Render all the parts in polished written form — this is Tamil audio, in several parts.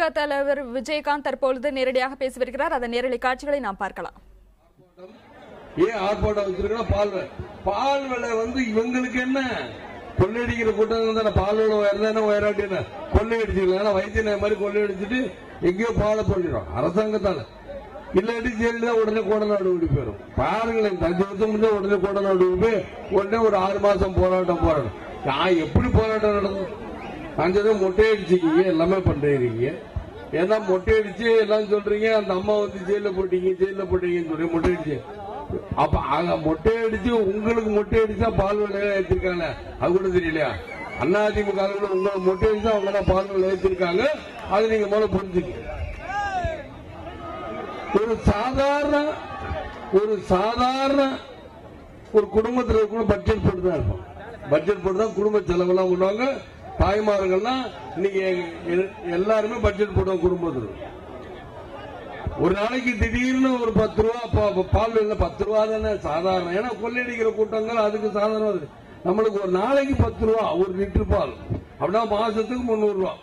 திமுக தலைவர் விஜயகாந்த் தற்பொழுது நேரடியாக பேசி வருகிறார். அதன் நேரடி காட்சிகளை நாம் பார்க்கலாம். ஏன் ஆர்ப்பாட்டம் வச்சிருக்கா? பால் விலை இவங்களுக்கு என்ன கொள்ளையடிக்கிற கூட்டம் தானே. பால் விலை உயர்ந்தானே உயராட்டி கொள்ளையடிச்சுக்கலாம். வைத்திய மாதிரி கொள்ளையடிச்சுட்டு எங்கேயோ பாலை பண்ணிடும் அரசாங்கத்தால. இல்லாட்டி ஜெயில உடனே கோடநாடு ஓடி போயிடும். பாருங்களேன், 5 வருஷம் முடிஞ்சா உடனே கோடநாடு ஓடி போய் உடனே ஒரு 6 மாசம் போராட்டம். நான் எப்படி போராட்டம் நடந்தது? 5 வருஷம் மொட்டை அடிச்சுக்கீங்க, எல்லாமே பண்றீங்க. ஏன்னா மொட்டை அடிச்சு எல்லாம் சொல்றீங்க. அந்த அம்மா ஜெயில போட்டீங்கன்னு சொல்லி மொட்டை அடிச்சு. அப்ப மொட்டை அடிச்சு உங்களுக்கு மொட்டை அடிச்சா பால் விலையை ஏற்றிருக்காங்க. அது கூட தெரியலையா? அதிமுக உங்களை மொட்டை அடிச்சா அவங்க தான் பால் விலை ஏற்றிருக்காங்க. அது நீங்க முதல்ல புரிஞ்சுக்க. ஒரு சாதாரண ஒரு குடும்பத்தில் கூட பட்ஜெட் போட்டு தான் இருப்போம். பட்ஜெட் போட்டு தான் குடும்ப செலவெல்லாம் பண்ணுவாங்க. தாய்மார்கள்லாம் இன்னைக்கு எல்லாருமே பட்ஜெட் போடுவாங்க குடும்பத்தில். ஒரு நாளைக்கு திடீர்னு ஒரு 10 ரூபா பால் விலை 10 ரூபா தானே சாதாரணம். ஏன்னா கொள்ளையடிக்கிற கூட்டங்கள் அதுக்கு சாதாரணம். நம்மளுக்கு ஒரு நாளைக்கு 10 ரூபா ஒரு லிட்டர் பால், அப்படின்னா மாசத்துக்கு 300 ரூபா.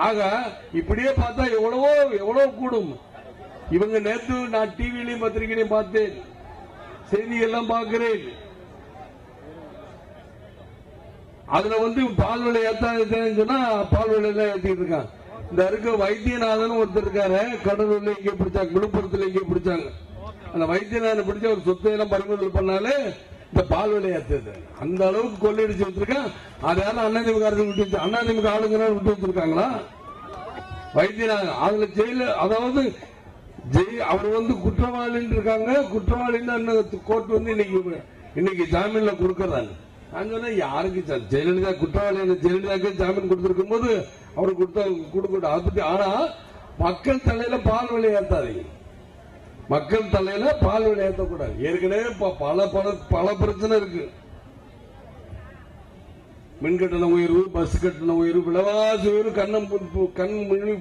ஆக இப்படியே பார்த்தா எவ்வளவு கூடும். இவங்க நேற்று நான் டிவிலையும் பத்திரிகையிலையும் பார்த்தேன், செய்தியெல்லாம் பார்க்கிறேன். அதுல பால் விலை ஏத்தாதுன்னு சொன்னா பால் விலை எல்லாம் ஏத்திட்டு இருக்காங்க. இந்த இருக்க வைத்தியநாதன் ஒருத்தர் இருக்காரு, கடலூர்ல இங்கே பிடிச்சாங்க, விழுப்புரத்துல இங்கே பிடிச்சாங்க. அந்த வைத்தியநாதன் பிடிச்ச ஒரு சொத்தை எல்லாம் பறிமுதல் பண்ணாலே இந்த பால் விலை ஏத்தது அந்த அளவுக்கு கொள்ளையடிச்சு வச்சிருக்கான். அது யாரும் அதிமுக விட்டு வச்சு அதிமுக ஆளுங்க விட்டு வச்சிருக்காங்களா? வைத்தியநாதன் அதுல ஜெயில, அதாவது அவர் குற்றவாளின்னு இருக்காங்க. குற்றவாளின்னு கோர்ட் இன்னைக்கு ஜாமீன்ல கொடுக்கறாங்க. நான் சொன்னேன், யாருக்கு ஜெயலலிதா குற்றவாளி ஜெயலலிதாக்கு ஜாமீன் கொடுத்திருக்கும் போது அவருக்கு கொடுக்க. அது பத்தி ஆனா மக்கள் தலையில பால் விலை ஏத்தாதீங்க. மக்கள் தலையில பால் விலை ஏற்றக்கூடாது. ஏற்கனவே பல பிரச்சனை இருக்கு. மின் கட்டண உயர்வு, பஸ் கட்டண உயர்வு, விலைவாசி உயர்வு கண்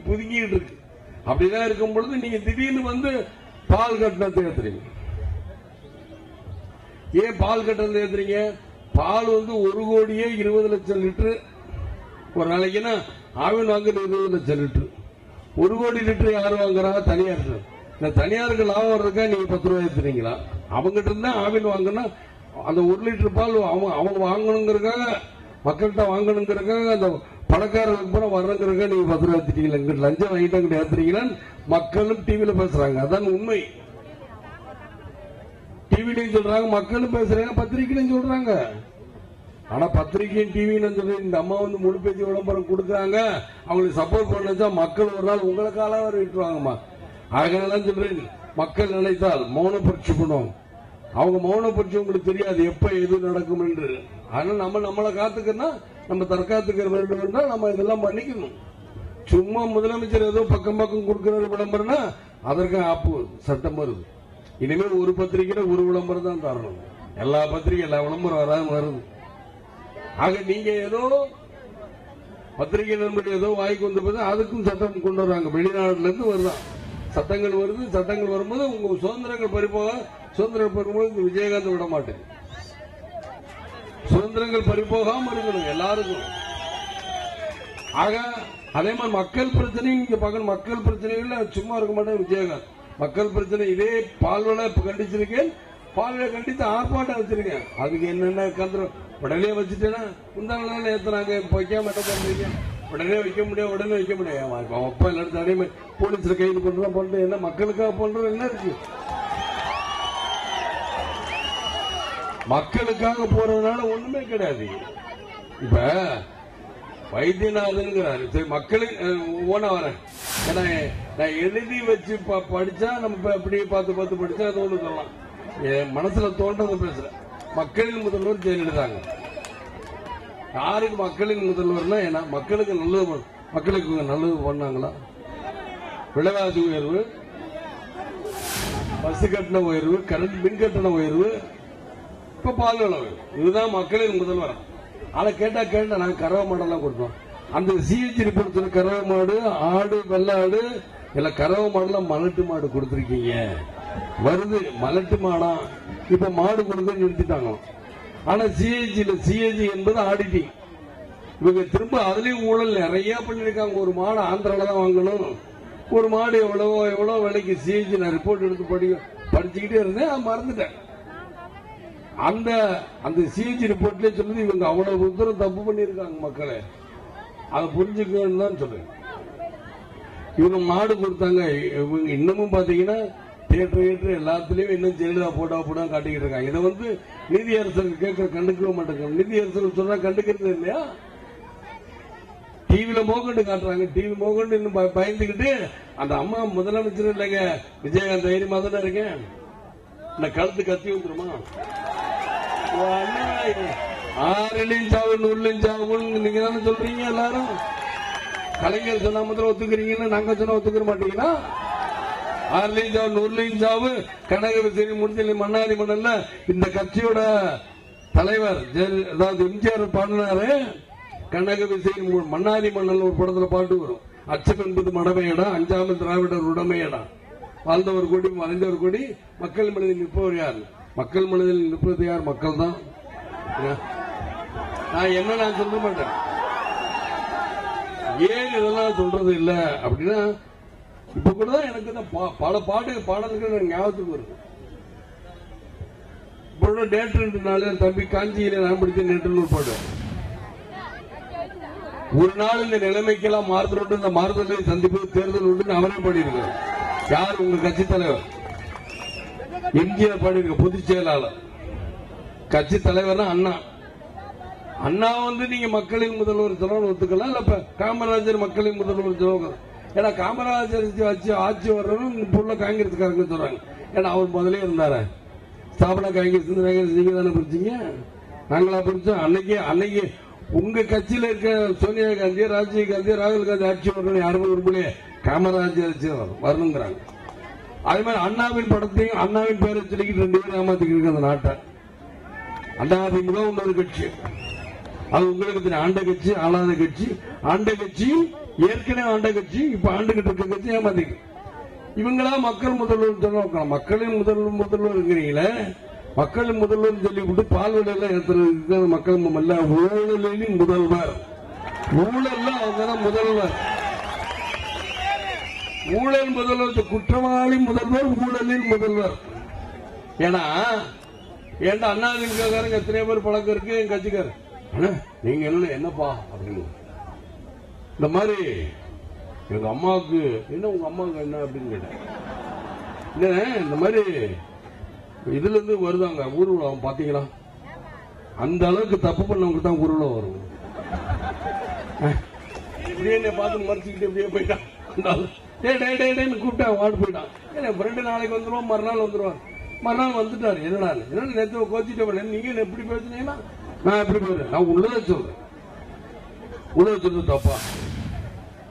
புதுங்கிட்டு இருக்கு. அப்படிதான் இருக்கும் பொழுது நீங்க திடீர்னு பால் கட்டணத்தை ஏத்துறீங்க. ஏன் பால் கட்டணத்தை ஏத்துறீங்க? பால் 1 கோடியே 20 லட்சம் லிட்டரு ஒரு நாளைக்குன்னா ஆவின் வாங்குற 20 லட்சம் லிட்டரு. 1 கோடி லிட்டர் யாரு வாங்குறா? தனியார். இந்த தனியாருக்கு லாபம் வர்றதுக்கா நீங்க 10 ரூபாய் ஏத்துறீங்களா? அவங்ககிட்ட இருந்தா ஆவின் வாங்கினா அந்த 1 லிட்டர் பால் அவங்க வாங்கணுங்கிறதுக்காக, மக்கள்கிட்ட வாங்கணுங்கிறதுக்காக, அந்த பணக்காரர்களுக்கு பூரா வர்றதுக்காக நீங்க 10 ரூபாய் ஏத்துட்டீங்களா? இங்கிட்ட லஞ்சம் வாங்கிட்டு அங்கிட்ட ஏத்துறீங்களான்னு மக்களும் டிவியில பேசுறாங்க. அதான் உண்மை. டிவிலையும் சொல்றாங்க, மக்களும் பேசுறாங்க, பத்திரிகையிலும் சொல்றாங்க. ஆனா பத்திரிகையும் டிவின்னு சொல்லி இந்த அம்மா முழு பேச்சு விளம்பரம் கொடுக்குறாங்க. அவங்களுக்கு சப்போர்ட் பண்ணா மக்கள் ஒரு நாள் உங்களுக்காக விட்டுருவாங்கம்மா. அதனாலதான் சொல்றேன், மக்கள் நினைத்தால் மௌன பரீட்சை பண்ணுவோம். அவங்க மௌன பரீட்சை உங்களுக்கு தெரியாது எப்ப எது நடக்கும் என்று. அதனால நம்மளை காத்துக்கணும், நம்ம தற்காத்துக்க வேண்டும் என்றால் நம்ம இதெல்லாம் பண்ணிக்கணும். சும்மா முதலமைச்சர் ஏதோ பக்கம் கொடுக்கிற விளம்பரம்னா அதற்கு ஆப்பு சட்டம் வருது. இனிமேல் ஒரு பத்திரிகையில ஒரு விளம்பரம் தான் தரணும். எல்லா பத்திரிகை எல்லா விளம்பரம் வராம வருது. ஆக நீங்க ஏதோ பத்திரிகை நண்பர்கள் ஏதோ வாய்க்கு வந்து அதுக்கும் சட்டம் கொண்டு வர்றாங்க. வெளிநாடுல இருந்து வருதான் சட்டங்கள் வருது. சட்டங்கள் வரும்போது உங்க சுதந்திரங்கள் சுதந்திரம் பறிபோது விஜயகாந்த் விட மாட்டேன். சுதந்திரங்கள் பறிபோகாம இருக்கணும் எல்லாருக்கும். ஆக அதே மாதிரி மக்கள் பிரச்சனையும் இங்க பார்க்கணும். மக்கள் பிரச்சனைகள் சும்மா இருக்க மாட்டேன் விஜயகாந்த். மக்கள் பிரச்சனை இதே பால்வளை கண்டிச்சிருக்கேன். பால்வளை கண்டித்து ஆர்ப்பாட்டம் வச்சிருக்கேன். அதுக்கு என்னென்ன கந்திரம் உடனே வச்சுட்டேன்னா முந்தாள் ஏத்துறாங்க. வைக்காம என்ன பண்றீங்க? உடனே வைக்க முடியாது, உடனே வைக்க முடியாது. அப்பா எல்லாரும் அதே மாதிரி போலீஸ்ல கைது பண்றோம். என்ன மக்களுக்காக பண்றோம்? என்ன இருக்கு? மக்களுக்காக போறதுனால ஒண்ணுமே கிடையாது. இப்ப வைத்தியநாதன் சரி மக்களுக்கு ஓன வரேன். ஏன்னா நான் எழுதி வச்சு படிச்சா நம்ம அப்படியே பார்த்து படிச்சா அது ஒண்ணு சொல்லலாம். என் மனசுல தோன்றதை பேசுறேன். மக்களின் முதல்வர் ஜெயலலிதாங்க. யாருக்கு மக்களின் முதல்வர்னா ஏன்னா மக்களுக்கு நல்லது, மக்களுக்கு நல்லது பண்ணாங்களா? விலைவாசி உயர்வு, பஸ் கட்டண உயர்வு, மின் கட்டண உயர்வு, இப்ப பால் விலை உயர்வு, இதுதான் மக்களின் முதல்வர். ஆனா கேட்டா நாங்க கறவை மாடெல்லாம் கொடுத்தோம். அந்த சிஹெச் ரிப்போர்ட் கறவை மாடு, ஆடு, வெள்ளாடு எல்லாம் கறவை மாடுலாம் மலட்டு மாடு கொடுத்திருக்கீங்க. வருது மலட்டு மாடா இப்ப மாடு கொடுக்க நிறுத்திட்டாங்க. ஆனா சிஹெச் என்பது ஆடிட்டிங். இவங்க திரும்ப அதுலயும் ஊழல் நிறைய பண்ணிருக்காங்க. ஒரு மாடு ஆந்திரால தான் வாங்கணும், ஒரு மாடு எவ்வளவோ விலைக்கு சிஜி நான் ரிப்போர்ட் எடுத்து படிச்சுக்கிட்டே இருந்தேன், அது மறந்துட்டேன். அந்த சிஜி ரிப்போர்ட்லயே சொல்லுது இவங்க அவ்வளவு தூரம் தப்பு பண்ணிருக்காங்க மக்களை, அதை புரிஞ்சுக்கணும்னு தான் சொல்லுங்க. இவங்க மாடு கொடுத்தாங்க, இவங்க இன்னமும் பாத்தீங்கன்னா தியேட்டர் எல்லாத்துலயும் இன்னும் ஜெயலலிதா போட்டா காட்டிக்கிட்டு இருக்காங்க. இதை வந்து நீதி அரசர்கள் கேட்க கண்டுக்கவே மாட்டேங்க. நீதி அரசர்கள் சொன்னா கண்டுக்கிறது இல்லையா? டிவில மோகண்டு காட்டுறாங்க, டிவி மோகண்டு இன்னும் பயந்துகிட்டு அந்த அம்மா முதலமைச்சர் இல்லைங்க விஜயகாந்த் தைரியமா தானே இருக்கேன், இந்த கழுத்து கத்தி வந்துருமா? 6 சாவு 100 சாவுன்னு நீங்க தானே சொல்றீங்க எல்லாரும். கலைஞர் சொன்னா முதல்ல ஒத்துக்கிறீங்கன்னா நாங்க சொன்னா ஒத்துக்கிற மாட்டீங்கன்னா? 6 சாவு 100 சாவு கனக விஜய் முடிஞ்ச மன்னாரி மன்னல்ல இந்த கட்சியோட தலைவர் அதாவது எம்ஜிஆர் பாடினாரு. கனக விஜய் மன்னாரி மன்னல் ஒரு படத்துல பாட்டு வரும், அச்சம் என்பது மடமையடா அஞ்சாமல் திராவிடர் உடமையடா, வாழ்ந்தவர் கூடி மறைந்தவர் கூடி மக்கள் மனதில் நிற்பவர் யார்? மக்கள் மனதில் நிற்பது யார்? மக்கள் தான். நான் சொல்ல மாட்டேன். ஏன் இதெல்லாம் சொல்றது இல்ல அப்படின்னா, இப்ப கூட எனக்கு பல பாடல்கள் ஞாபகத்துக்கு வருது. இப்போ நேற்று தம்பி காஞ்சியில நான் படித்த நேற்று பாடு, ஒரு நாள் இந்த நிலைமைக்கெல்லாம் மாறுதல் உண்டு, இந்த மாறுதலை சந்திப்பது தேர்தல் உண்டு அவரே பாடியிருக்கார். யார்? உங்க கட்சி தலைவர் எம்ஜிஆர் பாடியிருக்க, பொதுச் செயலாளர். கட்சி தலைவர் அண்ணா. அண்ணா வந்து நீங்க மக்களின் முதல்வர் சொல்லணும் ஒத்துக்கலாம், இல்ல காமராஜர் மக்களின் முதல்வர் சொல்லணும். ஏன்னா காமராஜர் ஆட்சி வர்றதும் இப்ப உள்ள காங்கிரஸ்காரங்க சொல்றாங்க. ஏன்னா அவர் முதலே இருந்தாரு, ஸ்தாபன காங்கிரஸ் நீங்க தானே பிரிச்சீங்க, நாங்களா பிரிச்சோம். அன்னைக்கு உங்க கட்சியில இருக்க சோனியா காந்தி, ராஜீவ் காந்தி, ராகுல் காந்தி ஆட்சி வரணும் யாருமே விரும்பலையே, காமராஜர் ஆட்சி வரணுங்கிறாங்க. அதே மாதிரி அண்ணாவின் படத்தையும் அண்ணாவின் பேரை சொல்லிக்கிட்டு 2 பேரும் ஏமாத்திக்கிட்டு அந்த நாட்டை. அதிமுக இன்னொரு கட்சி, அது உங்களுக்கு தெரியும், ஆண்ட கட்சி ஆளாத கட்சி. ஆண்ட கட்சி ஏற்கனவே ஆண்ட கட்சி, இப்ப ஆண்டுகிட்டு இருக்க கட்சி ஏமாத்திக்கு. இவங்களா மக்கள் முதல்வர் சொல்ல, மக்களின் முதல்வர் இருக்கிறீங்களே, மக்களின் முதல்வர் சொல்லிவிட்டு பால் விலையில ஏற்றுறது மக்கள் அல்ல, ஊழலின் முதல்வர். ஊழல்ல அவங்கதான் முதல்வர். ஊழல் முதல்வர், குற்றவாளி முதல்வர், ஊழலின் முதல்வர். ஏன்னா அண்ணாதிமுககாரங்க எத்தனை பேர் பழக்கம் இருக்கு என் கட்சிக்காரர், நீங்க என்னப்பா அப்படின்னு இந்த மாதிரி எங்க அம்மாவுக்கு என்ன, உங்க அம்மாவுக்கு என்ன அப்படின்னு கேட்டேன். இந்த மாதிரி இதுல இருந்து வருதாங்க ஊர்வலம் பாத்தீங்களா, அந்த அளவுக்கு தப்பு பண்ணவங்க தான் ஊர்வலம் வரும். இப்படியே என்ன பார்த்து மறைச்சுக்கிட்டு இப்படியே போயிட்டான். கூப்பிட்டேன், வாடு போயிட்டான். 2 நாளைக்கு வந்துருவோம், மறுநாள் வந்துருவான். மறுநாள் வந்துட்டாரு. என்னடா நேற்று கோச்சிட்டு நீங்க எப்படி பேசுனீங்கன்னா நான் எப்படி பேசுறேன், நான் உள்ளதை சொல்றேன். உள்ளதை சொல்றது தப்பா?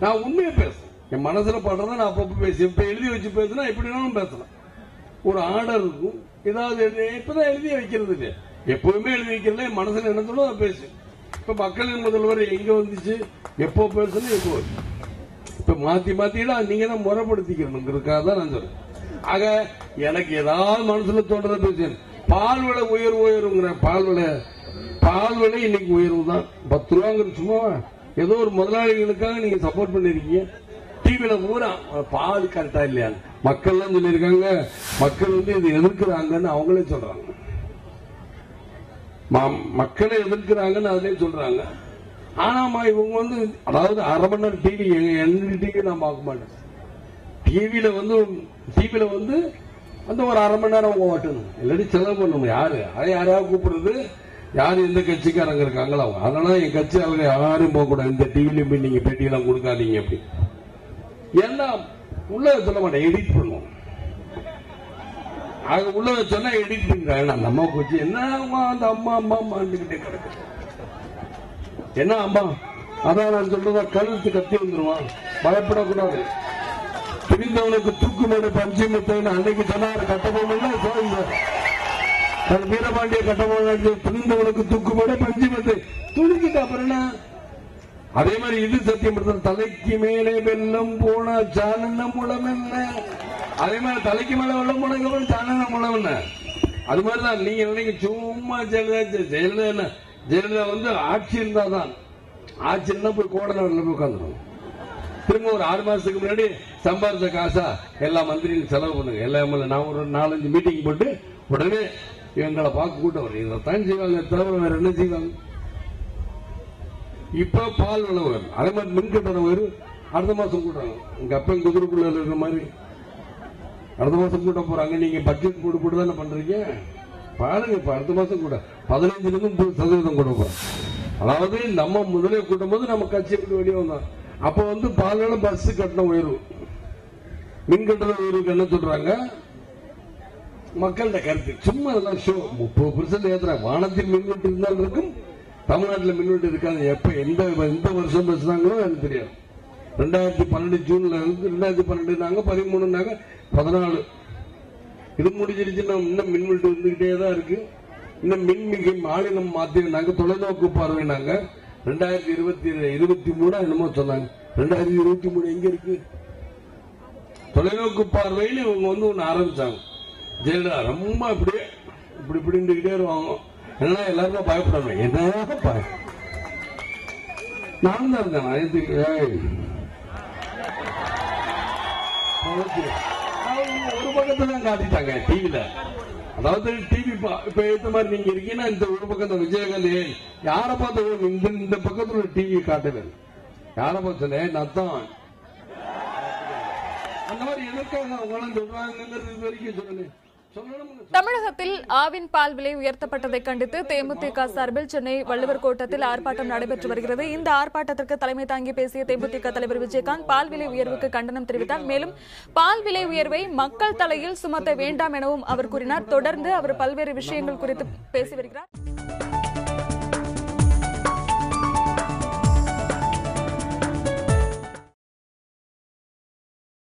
நான் உண்மையை பேசுறேன், என் மனசுல படுறத நான் அப்பப்ப பேசுறேன். இப்ப எழுதி வச்சு பேசுனா எப்படினாலும் பேசலாம். ஒரு ஆர்டர் இருக்கும், ஏதாவது இப்பதான் எழுதி வைக்கிறது இல்லையா, எப்பவுமே எழுதி வைக்கிறதுல என் மனசுல என்ன சொல்லுவோம் அதை பேசு. இப்ப மக்களின் முதல்வர் எங்க வந்துச்சு, எப்போ பேசணும், எப்போ இப்ப மாத்திடா, நீங்க தான் முறைப்படுத்திக்கிறதுக்காக தான் நான் சொல்றேன். ஆக எனக்கு ஏதாவது மனசுல தோன்றத பேசுறேன். பால் விலை உயருங்கிற, பால் விலை இன்னைக்கு உயர்வு தான். 10 ரூபாங்கிற சும்மா ஏதோ ஒரு முதலாளிகளுக்காக நீங்க சப்போர்ட் பண்ணிருக்கீங்க. டிவில பூரா பால் கரெக்டா இல்லையா, மக்கள் எல்லாம் சொல்லியிருக்காங்க, மக்கள் வந்து இது எதிர்க்கிறாங்கன்னு அவங்களே சொல்றாங்க. மக்களை எதிர்க்கிறாங்கன்னு அதுலயே சொல்றாங்க. ஆனாமா இவங்க வந்து அதாவது 1/2 மணி நேரம் டிவி, டிவி நான் பார்க்க மாட்டேன். டிவில வந்து அந்த ஒரு 1/2 மணி நேரம் அவங்க ஓட்டணும், இல்லாட்டி செலவு பண்ணணும். யாரையாவது கூப்பிடுறது, யாரு எந்த கட்சிக்காரங்க இருக்காங்களோ அவங்க. அதனால என் கட்சி அவங்க யாரும் போக கூடாது, இந்த டிவிலையும் போய் நீங்க பேட்டியெல்லாம் கொடுக்காதீங்க அப்படி. ஏன்னா உள்ள சொல்ல மாட்டேன், எடிட் பண்ணுவோம். உள்ள சொன்னா எடிட் பண்றாங்க. அந்த அம்மா வச்சு என்ன அந்த அம்மாண்டுகிட்டே கிடக்கு, என்ன அம்மா, அதான் நான் சொல்றதா, கழுத்து கத்தி வந்துருவான், பயப்படக்கூடாது. துணிந்தவனுக்கு தூக்குமேடு பஞ்சமத்தைன்னு அன்னைக்கு சொன்னார் கட்டபொம்மன். வீரபாண்டிய கட்டபொம்மன் துணிந்தவனுக்கு தூக்குமேடு பஞ்சமத்தை துணிக்கிட்ட அப்புறம் என்ன. அதே மாதிரி இது சத்தியம், தலைக்கு மேலே வெள்ளம் போனா சாணன முளம் என்ன. அதே மாதிரி தலைக்கு மேல வெள்ளம் போன சாணன முளம் என்ன. அது மாதிரிதான் நீங்க நினைக்க சும்மா ஜெயலலிதா வந்து ஆட்சி இருந்தாதான், ஆச்சுன்னா போய் கோடநாடுல போய் உட்காந்துரும். திரும்ப ஒரு 6 மாசத்துக்கு முன்னாடி சம்பாதிச்ச காசா எல்லா மந்திரியும் செலவு பண்ணுங்க, எல்லா நான் ஒரு 4-5 மீட்டிங் போட்டு உடனே எங்களை பார்க்க கூட்டம் வரும். இதைத்தான் செய்வாங்க, தவிர வேற என்ன செய்வாங்க? இப்ப பால் விலை வரும், அதே மாதிரி மின் கட்டணம் வரும். அடுத்த மாசம் கூட்டுறாங்க. உங்க அப்பன் குதிரைக்குள்ள இருக்கிற மாதிரி அடுத்த மாசம் கூட்ட போறாங்க. நீங்க பட்ஜெட் போட்டு தானே பண்றீங்க. பாருங்க, இப்ப அடுத்த மாசம் கூட 15% கூட போறோம். அதாவது நம்ம முதலே கூட்டும் போது நம்ம கட்சி விட்டு வெளியே வந்தோம். அப்ப பால் விலை, பஸ் கட்டணம் உயரும், மின் கட்டணம் உயர்வுக்கு என்ன சொல்றாங்க? மக்கள்கிட்ட கருத்து சும்மா அதெல்லாம் ஷோ. 30% ஏத்துறாங்க. வானத்தில் மின்வெட்டு இருந்தாலும் இருக்கும், தமிழ்நாட்டில் மின்வெட்டு இருக்காது. எப்ப எந்த வருஷம் பேசுனாங்களோ எனக்கு தெரியாது. 2012 ஜூன்ல இருந்து 2012 13 14 இது முடிஞ்சிருச்சுன்னா இன்னும் மின்வெட்டு இருந்துகிட்டே தான் இருக்கு. இன்னும் மின்மிகை மாநிலம் மாத்தினாங்க, தொலைநோக்கு பார்வைனாங்க. 2023 என்னமோ சொன்னாங்க. 2023 எங்க இருக்கு? தொலைநோக்கு பார்வையில் இவங்க ஒண்ணு ஆரம்பிச்சாங்க. ஜெயலலிதா ரொம்ப அப்படியே இப்படிக்கிட்டே வருவாங்க. ஏன்னா எல்லாருமே பயப்படணும். என்ன நானும் தான் இருக்கேன். ஒரு பக்கத்துல காட்டிட்டாங்க டிவில. அதாவது டிவி இப்ப ஏத்த மாதிரி நீங்க இருக்கீங்கன்னா இந்த ஒரு பக்கம் விஜயகாந்த் யார பார்த்து இந்த பக்கத்துல டிவி காட்டல, யார பார்த்தல நத்தான் அந்த மாதிரி எதற்காக அவங்க சொல்றாங்கிறது இது வரைக்கும் சொல்லல. தமிழகத்தில் ஆவின் பால் விலை உயர்த்தப்பட்டதை கண்டித்து தேமுதிக சார்பில் சென்னை வள்ளுவர் கோட்டத்தில் ஆர்ப்பாட்டம் நடைபெற்று வருகிறது. இந்த ஆர்ப்பாட்டத்திற்கு தலைமை தாங்கி பேசிய தேமுதிக தலைவர் விஜயகாந்த் பால் விலை உயர்வுக்கு கண்டனம் தெரிவித்தார். மேலும் பால் விலை உயர்வை மக்கள் தலையில் சுமத்த வேண்டாம் எனவும் அவர் கூறினார். தொடர்ந்து அவர் பல்வேறு விஷயங்கள் குறித்து பேசி வருகிறார்.